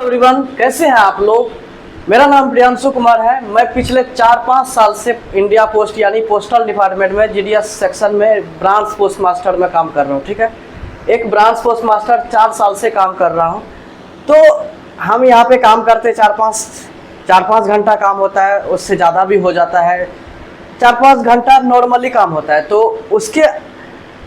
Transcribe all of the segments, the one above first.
Everyone, कैसे हैं आप लोग। मेरा नाम प्रियांशु कुमार है। मैं पिछले 4-5 साल से इंडिया पोस्ट यानी पोस्टल डिपार्टमेंट में जीडीएस सेक्शन में ब्रांच पोस्ट मास्टर में काम कर रहा हूँ। ठीक है, एक ब्रांच पोस्ट मास्टर 4 साल से काम कर रहा हूँ। तो हम यहाँ पे काम करते 4-5 घंटा काम होता है, उससे ज़्यादा भी हो जाता है। 4-5 घंटा नॉर्मली काम होता है। तो उसके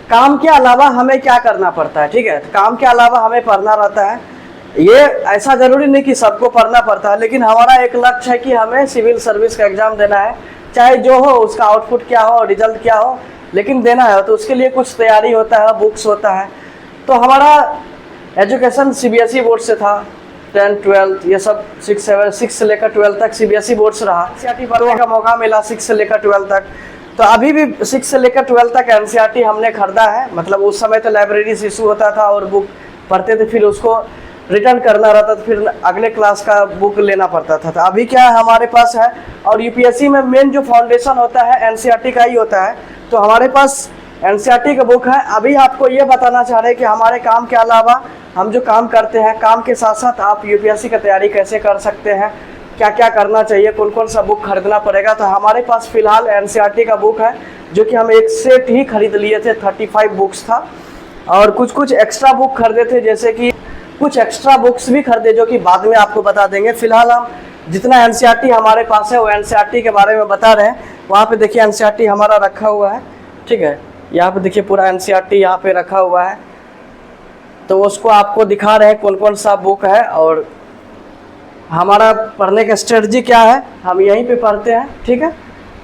काम के अलावा हमें क्या करना पड़ता है, ठीक है, तो काम के अलावा हमें पढ़ना रहता है। ये ऐसा ज़रूरी नहीं कि सबको पढ़ना पड़ता है, लेकिन हमारा एक लक्ष्य है कि हमें सिविल सर्विस का एग्ज़ाम देना है, चाहे जो हो उसका आउटपुट क्या हो, रिजल्ट क्या हो, लेकिन देना है। तो उसके लिए कुछ तैयारी होता है, बुक्स होता है। तो हमारा एजुकेशन सीबीएसई बोर्ड से था, 10th 12th ये सब 6 से लेकर 12 तक सीबीएसई बोर्ड से रहा। एनसीईआरटी पढ़ने का मौका मिला 6 से लेकर 12 तक। तो अभी भी 6 से लेकर 12 तक एनसीईआरटी हमने खरीदा है। मतलब उस समय तो लाइब्रेरी से इशू होता था और बुक पढ़ते थे, फिर उसको रिटर्न करना रहता था, फिर अगले क्लास का बुक लेना पड़ता था। तो अभी क्या है, हमारे पास है। और यूपीएससी में मेन जो फाउंडेशन होता है एनसीईआरटी का ही होता है। तो हमारे पास एनसीईआरटी का बुक है। अभी आपको ये बताना चाह रहे हैं कि हमारे काम के अलावा हम जो काम करते हैं, काम के साथ साथ आप यूपीएससी की तैयारी कैसे कर सकते हैं, क्या क्या करना चाहिए, कौन कौन सा बुक खरीदना पड़ेगा। तो हमारे पास फ़िलहाल एनसीईआरटी का बुक है, जो कि हम एक सेट ही खरीद लिए थे। 35 बुक्स था और कुछ एक्स्ट्रा बुक खरीदे थे, जैसे कि कुछ एक्स्ट्रा बुक्स भी खरीदे जो कि बाद में आपको बता देंगे। फिलहाल हम जितना एनसीईआरटी हमारे पास है वो एनसीईआरटी के बारे में बता रहे हैं। वहाँ पे देखिए एनसीईआरटी हमारा रखा हुआ है, ठीक है, यहाँ पे देखिए पूरा एनसीईआरटी यहाँ पे रखा हुआ है। तो उसको आपको दिखा रहे हैं कौन कौन सा बुक है और हमारा पढ़ने का स्ट्रेटजी क्या है। हम यहीं पे पढ़ते हैं, ठीक है,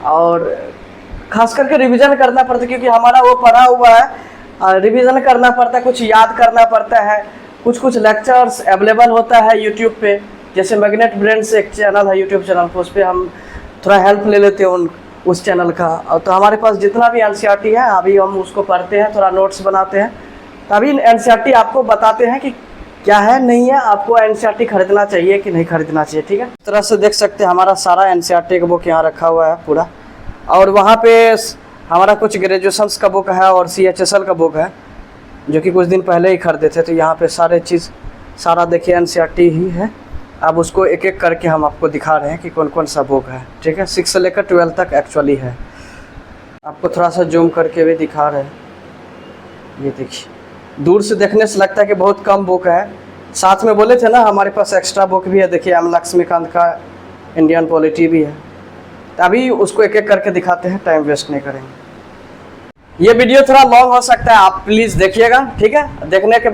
और खास करके रिवीजन करना पड़ता है, क्योंकि हमारा वो पढ़ा हुआ है, रिवीजन करना पड़ता है, कुछ याद करना पड़ता है। कुछ लेक्चर्स अवेलेबल होता है यूट्यूब पे, जैसे मैग्नेट ब्रेन्स एक चैनल है यूट्यूब चैनल, उस पर हम थोड़ा हेल्प ले लेते हैं उस चैनल का। और तो हमारे पास जितना भी एनसीईआरटी है अभी हम उसको पढ़ते हैं, थोड़ा नोट्स बनाते हैं। तभी एनसीईआरटी आपको बताते हैं कि क्या है नहीं है, आपको एनसीईआरटी खरीदना चाहिए कि नहीं खरीदना चाहिए, ठीक है। इस तरह से देख सकते हैं हमारा सारा एनसीईआरटी का बुक यहाँ रखा हुआ है पूरा। और वहाँ पे हमारा कुछ ग्रेजुएशंस का बुक है और CHSL का बुक है, जो कि कुछ दिन पहले ही खरीदे थे। तो यहाँ पे सारा देखिए एनसीईआरटी ही है। अब उसको एक एक करके हम आपको दिखा रहे हैं कि कौन कौन सा बुक है, ठीक है। 6 से लेकर 12 तक एक्चुअली है। आपको थोड़ा सा जूम करके भी दिखा रहे हैं। ये देखिए, दूर से देखने से लगता है कि बहुत कम बुक है। साथ में बोले थे ना हमारे पास एक्स्ट्रा बुक भी है। देखिए एम लक्ष्मीकांत का इंडियन पॉलिटी भी है। तो अभी उसको एक एक करके दिखाते हैं, टाइम वेस्ट नहीं करेंगे। ये वीडियो थोड़ा लॉन्ग हो सकता है, आप प्लीज़ देखिएगा, ठीक है। देखने के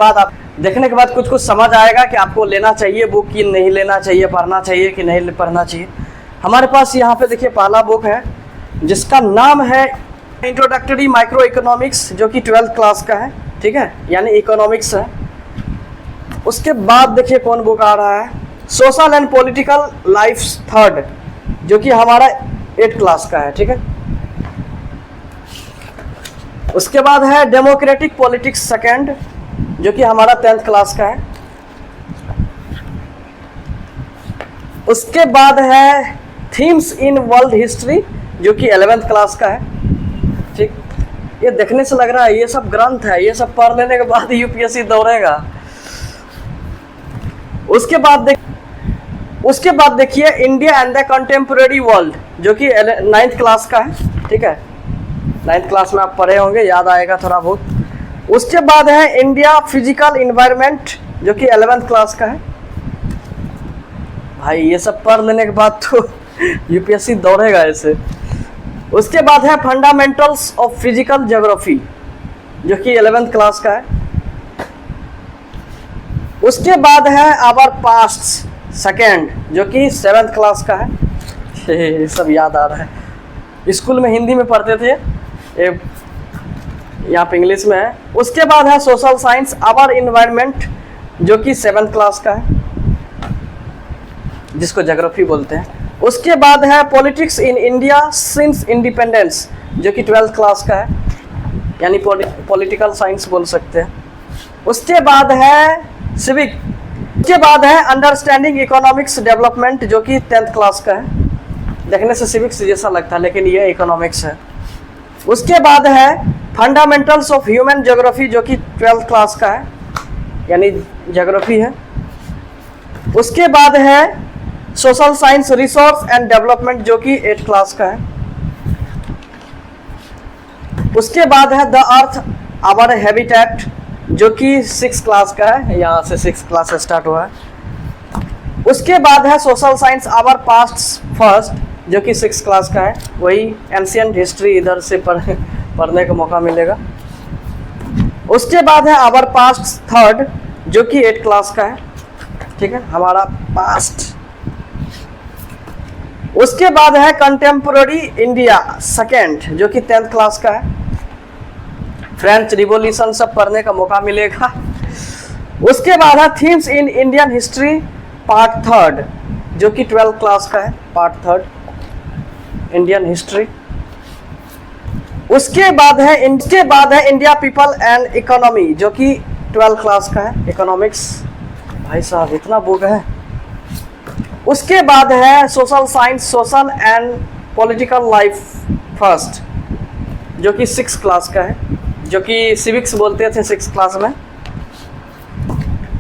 बाद कुछ समझ आएगा कि आपको लेना चाहिए बुक कि नहीं लेना चाहिए, पढ़ना चाहिए कि नहीं पढ़ना चाहिए। हमारे पास यहाँ पे देखिए पहला बुक है जिसका नाम है इंट्रोडक्टरी माइक्रो इकोनॉमिक्स, जो कि 12th क्लास का है, ठीक है, यानी इकोनॉमिक्स है। उसके बाद देखिए कौन बुक आ रहा है, social and political life 3rd, जो कि हमारा 8th क्लास का है, ठीक है। उसके बाद है डेमोक्रेटिक पॉलिटिक्स 2nd, जो कि हमारा 10th क्लास का है। उसके बाद है थीम्स इन वर्ल्ड हिस्ट्री, जो कि 11th क्लास का है, ठीक। ये देखने से लग रहा है ये सब ग्रंथ है, ये सब पढ़ लेने के बाद यूपीएससी दौड़ेगा। उसके बाद देखिए India and the contemporary world, जो कि 9th क्लास का है, ठीक है। 9th क्लास में आप पढ़े होंगे, याद आएगा थोड़ा बहुत। उसके बाद है इंडिया फिजिकल इन्वायरमेंट, जो कि 11th क्लास का है। भाई ये सब पढ़ लेने के बाद तो यूपीएससी दौड़ेगा ऐसे। उसके बाद है फंडामेंटल्स ऑफ फिजिकल ज्योग्राफी, जो कि 11th क्लास का है। उसके बाद है आवर पास्ट 2nd, जो कि 7th क्लास का है। ये सब याद आ रहा है, स्कूल में हिंदी में पढ़ते थे, यहाँ पे इंग्लिश में है। उसके बाद है सोशल साइंस आवर इन्वायरमेंट, जो कि 7th क्लास का है, जिसको ज्योग्राफी बोलते हैं। उसके बाद है politics in India since independence, जो कि 12th क्लास का है, यानी पॉलिटिकल साइंस बोल सकते हैं। उसके बाद है सिविक। उसके बाद है अंडरस्टैंडिंग इकोनॉमिक्स डेवलपमेंट, जो कि 10th क्लास का है। देखने से सिविक्स जैसा लगता है, लेकिन ये इकोनॉमिक्स है। उसके बाद है फंडामेंटल्स ऑफ ह्यूमन ज्योग्राफी, जो कि 12th क्लास का है, यानी ज्योग्राफी है। उसके बाद है social science resource and development जो कि 8 क्लास का है। उसके बाद है द अर्थ आवर हैबिटेट जो कि 6 क्लास का है, यहाँ से 6 क्लास स्टार्ट हुआ है। उसके बाद है social science our past first जो कि 6 क्लास का है, वही एंशिएंट हिस्ट्री इधर से पढ़ने का मौका मिलेगा। उसके बाद है आवर पास्ट थर्ड जो कि 8 क्लास का है, ठीक है, हमारा पास्ट। उसके बाद है कंटेम्पोररी इंडिया सेकेंड जो कि 10th क्लास का है, फ्रेंच रिवॉल्यूशन सब पढ़ने का मौका मिलेगा। उसके बाद है themes in Indian history part third जो कि 12th क्लास का है, पार्ट थर्ड इंडियन हिस्ट्री। उसके बाद है इंडिया पीपल एंड इकोनॉमी जो कि 12th क्लास का है, इकोनॉमिक्स। भाई साहब इतना बुक है। उसके बाद है social science social and political life first जो कि 6 क्लास का है, जो कि सिविक्स बोलते थे 6 क्लास में।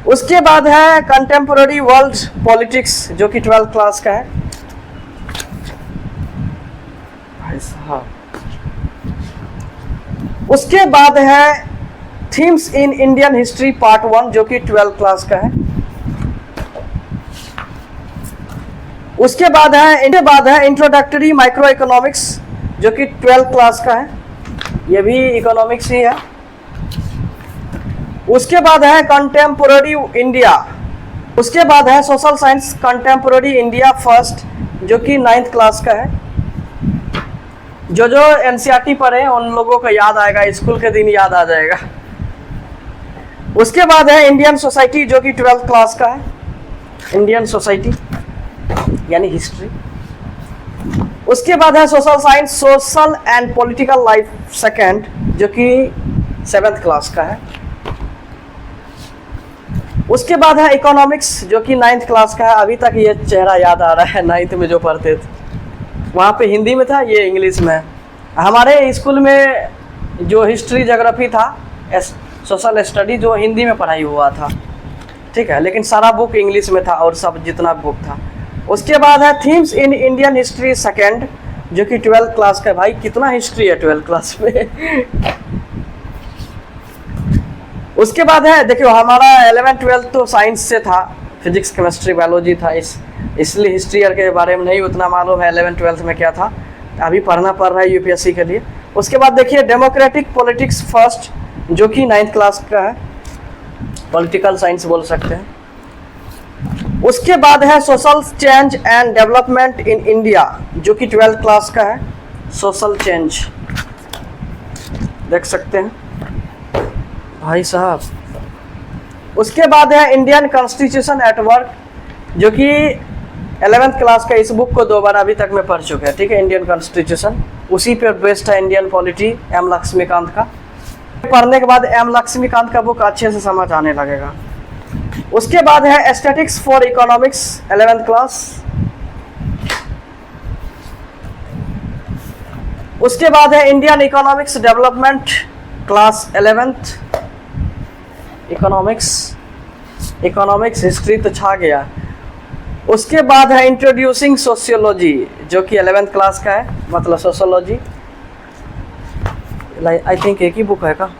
उसके बाद है कंटेम्पोररी वर्ल्ड पॉलिटिक्स जो कि 12th क्लास का है। भाई साहब उसके बाद है themes in Indian history part 1 जो कि 12th क्लास का है। उसके बाद है इंट्रोडक्टरी माइक्रो इकोनॉमिक्स जो कि 12th क्लास का है, ये भी इकोनॉमिक्स ही है। उसके बाद है कंटेम्पोररी इंडिया। उसके बाद है social science contemporary India first जो कि 9th क्लास का है। जो एनसीईआरटी पढ़े उन लोगों को याद आएगा, स्कूल के दिन याद आ जाएगा। उसके बाद है इंडियन सोसाइटी जो कि 12th क्लास का है, इंडियन सोसाइटी यानी हिस्ट्री। उसके बाद है social science social and political life second जो कि 7th क्लास का है। उसके बाद है इकोनॉमिक्स जो कि 9th क्लास का है। अभी तक ये चेहरा याद आ रहा है, 9th में जो पढ़ते थे वहाँ पे हिंदी में था, ये इंग्लिश में। हमारे स्कूल में जो हिस्ट्री ज्योग्राफी था, सोशल स्टडी जो हिंदी में पढ़ाई हुआ था, ठीक है, लेकिन सारा बुक इंग्लिश में था और सब जितना बुक था। उसके बाद है themes in Indian history second जो कि 12th क्लास का। भाई कितना हिस्ट्री है 12th क्लास में। उसके बाद है देखियो हमारा 11th 12th तो साइंस से था, फिजिक्स केमिस्ट्री बायोलॉजी था, इसलिए हिस्ट्री के बारे में नहीं उतना मालूम है 11th 12th में क्या था, अभी पढ़ना पड़ रहा है यूपीएससी के लिए। उसके बाद देखिए डेमोक्रेटिक पॉलिटिक्स फर्स्ट जो कि 9th क्लास का है, पॉलिटिकल साइंस बोल सकते हैं। उसके बाद है social change and development in India जो कि 12th क्लास का है, सोशल चेंज देख सकते हैं भाई साहब। उसके बाद है इंडियन कॉन्स्टिट्यूशन एट वर्क जो कि 11th क्लास का। इस बुक को 2 बार अभी तक मैं पढ़ चुका है, ठीक है, इंडियन कॉन्स्टिट्यूशन, उसी पे बेस्ड है इंडियन पॉलिटी एम लक्ष्मीकांत का। पढ़ने के बाद एम लक्ष्मीकांत का बुक अच्छे से समझ आने लगेगा। उसके बाद है statics for economics 11th class. उसके बाद है Indian economics development class 11th। Economics history तो छा गया। उसके बाद है इंट्रोड्यूसिंग सोशियोलॉजी जो कि 11th क्लास का है, मतलब सोशियोलॉजी। आई थिंक एक ही बुक है का,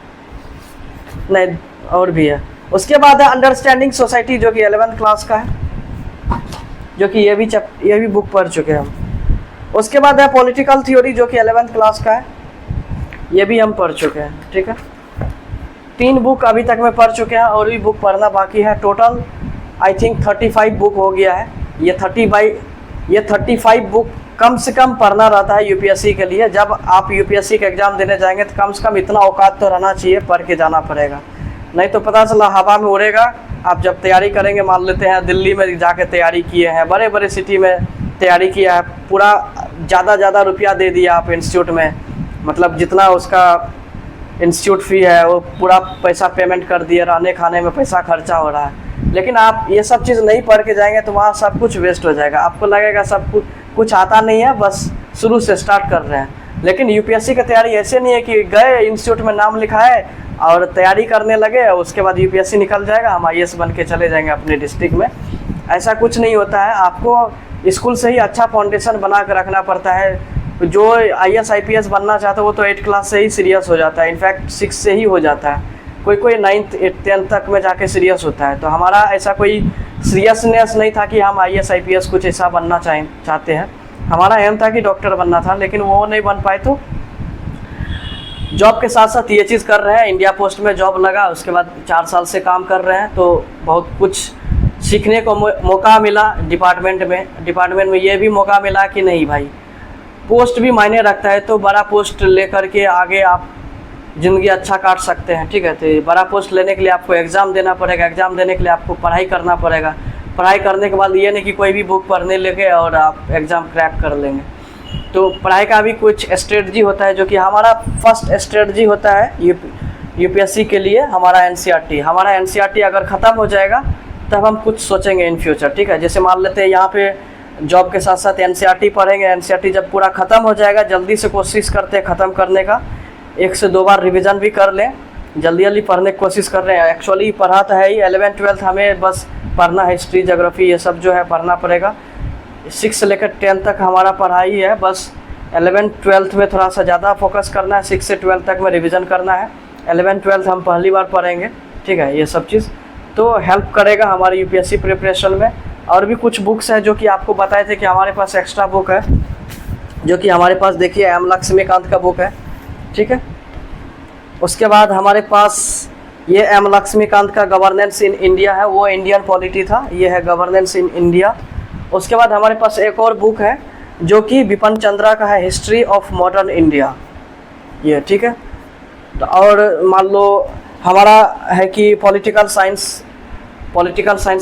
नहीं और भी है। उसके बाद है अंडरस्टैंडिंग सोसाइटी जो कि 11th क्लास का है, जो कि ये भी बुक पढ़ चुके हैं हम। उसके बाद है पॉलिटिकल थ्योरी जो कि 11th क्लास का है, ये भी हम पढ़ चुके हैं, ठीक है। 3 बुक अभी तक मैं पढ़ चुके हैं और भी बुक पढ़ना बाकी है। टोटल आई थिंक 35 बुक हो गया है। ये 35 बुक कम से कम पढ़ना रहता है यूपीएससी के लिए। जब आप यूपीएससी का एग्ज़ाम देने जाएंगे तो कम से कम इतना औकात तो रहना चाहिए, पढ़ के जाना पड़ेगा, नहीं तो पता चला हवा में उड़ेगा। आप जब तैयारी करेंगे, मान लेते हैं दिल्ली में जाके तैयारी किए हैं, बड़े बड़े सिटी में तैयारी किया है, पूरा ज़्यादा रुपया दे दिया आप इंस्टीट्यूट में, मतलब जितना उसका इंस्टीट्यूट फ़ी है वो पूरा पैसा पेमेंट कर दिए, रहने खाने में पैसा खर्चा हो रहा है। लेकिन आप ये सब चीज़ नहीं पढ़ के जाएंगे तो वहाँ सब कुछ वेस्ट हो जाएगा। आपको लगेगा सब कुछ आता नहीं है, बस शुरू से स्टार्ट कर रहे हैं। लेकिन यूपीएससी की तैयारी ऐसे नहीं है कि गए इंस्टीट्यूट में नाम लिखा है, और तैयारी करने लगे, उसके बाद यूपीएससी निकल जाएगा, हम आईएएस बन के चले जाएंगे अपने डिस्ट्रिक्ट में। ऐसा कुछ नहीं होता है, आपको स्कूल से ही अच्छा फाउंडेशन बना कर रखना पड़ता है। जो आईएएस आईपीएस बनना चाहता है वो तो 8 क्लास से ही सीरियस हो जाता है, इनफैक्ट 6 से ही हो जाता है, कोई 9th 8th 10th तक में जाके सीरियस होता है। तो हमारा ऐसा कोई सीरियसनेस नहीं था कि हम आईएएस आईपीएस कुछ ऐसा बनना चाहते हैं। हमारा एम था कि डॉक्टर बनना था, लेकिन वो नहीं बन पाए। तो जॉब के साथ साथ ये चीज़ कर रहे हैं। इंडिया पोस्ट में जॉब लगा, उसके बाद 4 साल से काम कर रहे हैं, तो बहुत कुछ सीखने को मौका मिला डिपार्टमेंट में ये भी मौका मिला कि नहीं भाई, पोस्ट भी मायने रखता है। तो बड़ा पोस्ट लेकर के आगे आप ज़िंदगी अच्छा काट सकते हैं, ठीक है। तो बड़ा पोस्ट लेने के लिए आपको एग्ज़ाम देना पड़ेगा, एग्ज़ाम देने के लिए आपको पढ़ाई करना पड़ेगा। पढ़ाई करने के बाद ये नहीं कि कोई भी बुक पढ़ने लगे और आप एग्ज़ाम क्रैक कर लेंगे। तो पढ़ाई का भी कुछ स्ट्रेटजी होता है, जो कि हमारा फर्स्ट स्ट्रेटजी होता है यूपीएससी के लिए हमारा एनसीईआरटी। हमारा एनसीईआरटी अगर ख़त्म हो जाएगा तब हम कुछ सोचेंगे इन फ्यूचर, ठीक है। जैसे मान लेते हैं यहाँ पे जॉब के साथ साथ एनसीईआरटी पढ़ेंगे, एनसीईआरटी जब पूरा ख़त्म हो जाएगा, जल्दी से कोशिश करते हैं ख़त्म करने का, 1 से 2 बार रिवीजन भी कर लें, जल्दी पढ़ने की कोशिश कर रहे हैं। एक्चुअली पढ़ा तो है ही, 11th 12th हमें बस पढ़ना है, हिस्ट्री ज्योग्राफी ये सब जो है पढ़ना पड़ेगा। 6 से लेकर 10 तक हमारा पढ़ाई है, बस 11th 12th में थोड़ा सा ज़्यादा फोकस करना है, 6 से 12 तक में रिवीजन करना है। 11th 12th हम पहली बार पढ़ेंगे, ठीक है। ये सब चीज़ तो हेल्प करेगा हमारे यूपीएससी प्रिपरेशन में। और भी कुछ बुक्स है जो कि आपको बताए थे कि हमारे पास एक्स्ट्रा बुक है, जो कि हमारे पास देखिए एम लक्ष्मीकांत का बुक है, ठीक है। उसके बाद हमारे पास ये एम लक्ष्मीकांत का गवर्नेंस इन इंडिया है, वो इंडियन पॉलिटी था, ये है गवर्नेंस इन इंडिया। उसके बाद हमारे पास एक और बुक है जो कि बिपिन चंद्रा का है, हिस्ट्री ऑफ मॉडर्न इंडिया, ये, ठीक है। तो और मान लो हमारा है कि पॉलिटिकल साइंस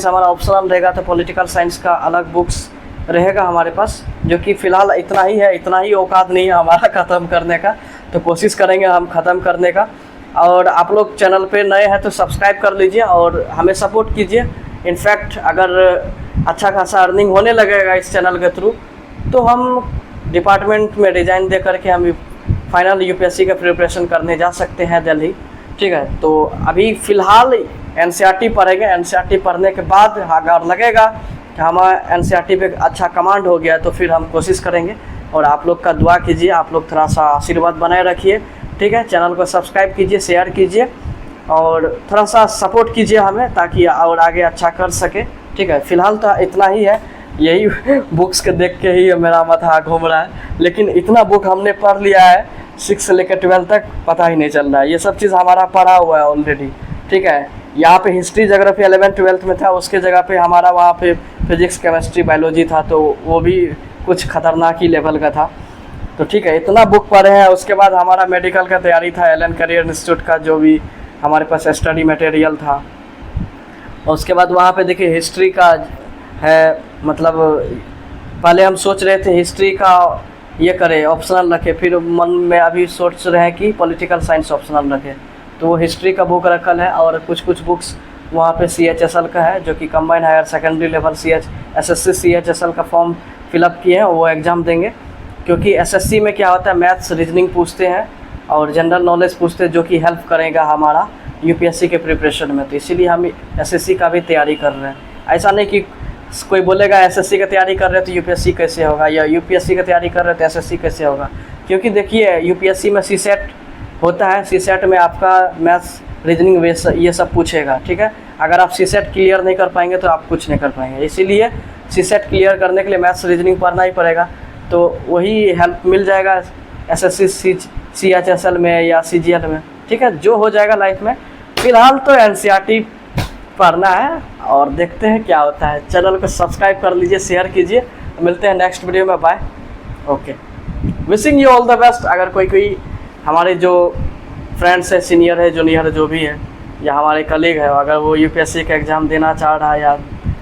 हमारा ऑप्शनल रहेगा, तो पॉलिटिकल साइंस का अलग बुक्स रहेगा हमारे पास, जो कि फ़िलहाल इतना ही है, इतना ही औकात नहीं है हमारा ख़त्म करने का, तो कोशिश करेंगे हम ख़त्म करने का। और आप लोग चैनल पे नए हैं तो सब्सक्राइब कर लीजिए और हमें सपोर्ट कीजिए। इनफैक्ट अगर अच्छा खासा अर्निंग होने लगेगा इस चैनल के थ्रू, तो हम डिपार्टमेंट में रिजाइन दे करके हम फाइनल यूपीएससी का प्रिपरेशन करने जा सकते हैं दिल्ली, ठीक है। तो अभी फ़िलहाल एनसीईआरटी पढ़ेंगे, एनसीईआरटी पढ़ने के बाद अगर लगेगा कि हमारा एनसीईआरटी पे अच्छा कमांड हो गया तो फिर हम कोशिश करेंगे। और आप लोग का दुआ कीजिए, आप लोग थोड़ा सा आशीर्वाद बनाए रखिए, ठीक है। चैनल को सब्सक्राइब कीजिए, शेयर कीजिए और थोड़ा सा सपोर्ट कीजिए हमें, ताकि और आगे अच्छा कर सके, ठीक है। फ़िलहाल तो इतना ही है, यही बुक्स के देख के ही मेरा माथा घूम रहा है, लेकिन इतना बुक हमने पढ़ लिया है 6 से लेकर 12 तक, पता ही नहीं चल रहा है। ये सब चीज़ हमारा पढ़ा हुआ है ऑलरेडी, ठीक है। यहाँ पे हिस्ट्री ज्योग्राफी 11th 12th में था, उसके जगह पे हमारा वहाँ पे फिजिक्स केमिस्ट्री बायोलॉजी था, तो वो भी कुछ ख़तरनाक ही लेवल का था। तो ठीक है, इतना बुक पढ़े हैं। उसके बाद हमारा मेडिकल का तैयारी था, एलन करियर इंस्टीट्यूट का जो भी हमारे पास स्टडी मटेरियल था। और उसके बाद वहाँ पे देखिए हिस्ट्री का है, मतलब पहले हम सोच रहे थे हिस्ट्री का ये करें ऑप्शनल रखें, फिर मन में अभी सोच रहे हैं कि पॉलिटिकल साइंस ऑप्शनल रखें, तो वो हिस्ट्री का बुक रखल है। और कुछ बुक्स वहाँ पे CHSL का है, जो कि combined higher secondary level SSC CHSL का फॉर्म फिलअप किए हैं, वो एग्ज़ाम देंगे। क्योंकि SSC में क्या होता है, मैथ्स रीजनिंग पूछते हैं और जनरल नॉलेज पूछते हैं, जो कि हेल्प करेगा हमारा यूपीएससी के प्रिपरेशन में। तो इसीलिए हम SSC का भी तैयारी कर रहे हैं। ऐसा नहीं कि कोई बोलेगा SSC की तैयारी कर रहे तो यूपीएससी कैसे होगा, या यूपीएससी की तैयारी कर रहे तो SSC कैसे होगा। क्योंकि देखिए यूपीएससी में CSET होता है, CSET में आपका मैथ्स रीजनिंग ये सब पूछेगा, ठीक है। अगर आप CSET क्लियर नहीं कर पाएंगे तो आप कुछ नहीं कर पाएंगे, इसीलिए CSET क्लियर करने के लिए मैथ्स रीजनिंग पढ़ना ही पड़ेगा। तो वही हेल्प मिल जाएगा SSC CHSL में या CGL में, ठीक है, जो हो जाएगा लाइफ में। फ़िलहाल तो NCERT पढ़ना है और देखते हैं क्या होता है। चैनल को सब्सक्राइब कर लीजिए, शेयर कीजिए। मिलते हैं नेक्स्ट वीडियो में, bye, okay. Wishing you all the best. अगर कोई हमारे जो फ्रेंड्स है, सीनियर है, जूनियर है, जो भी है, या हमारे कलीग है, अगर वो यूपीएससी का एग्ज़ाम देना चाह रहा है या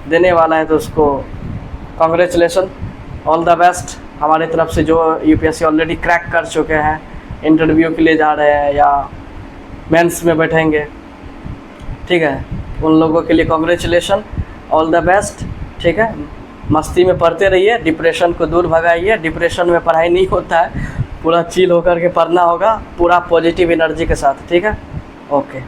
देने वाला है, तो उसको कॉन्ग्रेचुलेसन, ऑल द बेस्ट हमारे तरफ से। जो यूपीएससी ऑलरेडी क्रैक कर चुके हैं, इंटरव्यू के लिए जा रहे हैं या मेंस में बैठेंगे, ठीक है, उन लोगों के लिए कॉन्ग्रेचुलेसन, ऑल द बेस्ट, ठीक है। मस्ती में पढ़ते रहिए, डिप्रेशन को दूर भगाइए। डिप्रेशन में पढ़ाई नहीं होता है, पूरा चिल होकर के पढ़ना होगा, पूरा पॉजिटिव एनर्जी के साथ, ठीक है। ओके।